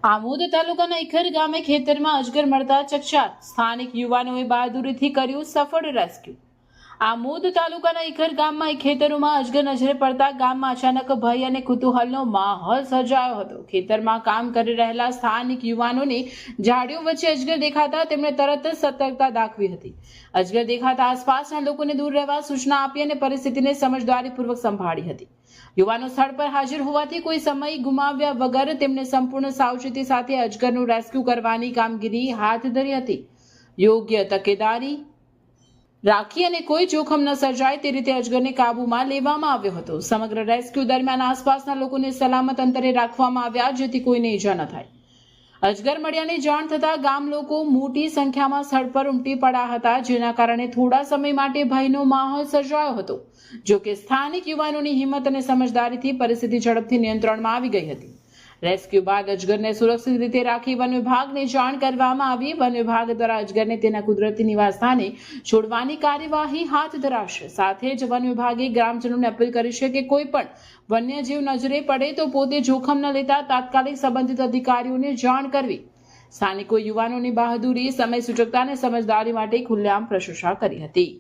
આમોદ તાલુકાના ઇખર ગામે ખેતરમાં અજગર મળતા ચકચાર, સ્થાનિક યુવાનોએ બહાદુરીથી કર્યું સફળ રેસ્ક્યુ। આમોદ તાલુકાના ઇખર ગામમાં ખેતરોમાં અજગર નજરે પડતા ગામમાં અચાનક ભય અને કુતૂહલનો માહોલ સર્જાયો હતો। ખેતરમાં કામ કરી રહેલા સ્થાનિક યુવાનોને ઝાડીઓ વચ્ચે અજગર દેખાતા તેમણે તરત જ સતર્કતા દાખવી હતી। અજગર દેખાતા આસપાસના લોકોને દૂર રહેવા સૂચના આપી અને પરિસ્થિતિને સમજદારીપૂર્વક સંભાળી હતી। યુવાનો સ્થળ પર હાજર હોવાથી કોઈ સમય ગુમાવ્યા વગર તેમણે સંપૂર્ણ સાવચેતી સાથે અજગરનું રેસ્ક્યુ કરવાની કામગીરી હાથ ધરી હતી। યોગ્ય તકેદારી રાખી અને કોઈ જોખમ ન સર્જાય તે રીતે અજગરને કાબૂમાં લેવામાં આવ્યો હતો। સમગ્ર રેસ્ક્યુ દરમિયાન આસપાસના લોકોને સલામત અંતરે રાખવામાં આવ્યા જેથી કોઈને ઈજા ન થાય। અજગર મળ્યાની જાણ થતાં ગામ લોકો મોટી સંખ્યામાં સ્થળ પર ઉમટી પડ્યા હતા, જેના કારણે થોડા સમય માટે ભયનો માહોલ સર્જાયો હતો। જો કે સ્થાનિક યુવાનોની હિંમત અને સમજદારીથી પરિસ્થિતિ ઝડપથી નિયંત્રણમાં આવી ગઈ હતી। રેસ્ક્યુ બાદ અજગરને સુરક્ષિત રીતે રાખી વન વિભાગને જાણ કરવામાં આવી। વન વિભાગ દ્વારા અજગરને તેના કુદરતી નિવાસસ્થાને છોડવાની કાર્યવાહી હાથ ધરાશે। સાથે જ વન વિભાગે ગ્રામજનોને અપીલ કરી છે કે કોઈ પણ વન્યજીવ નજરે પડે તો પોતે જોખમ ન લેતા તાત્કાલિક સંબંધિત અધિકારીઓને જાણ કરવી। સ્થાનિકો યુવાનોની બહાદુરી, સમય સૂચકતા અને સમજદારી માટે ખુલ્લેઆમ પ્રશંસા કરી હતી।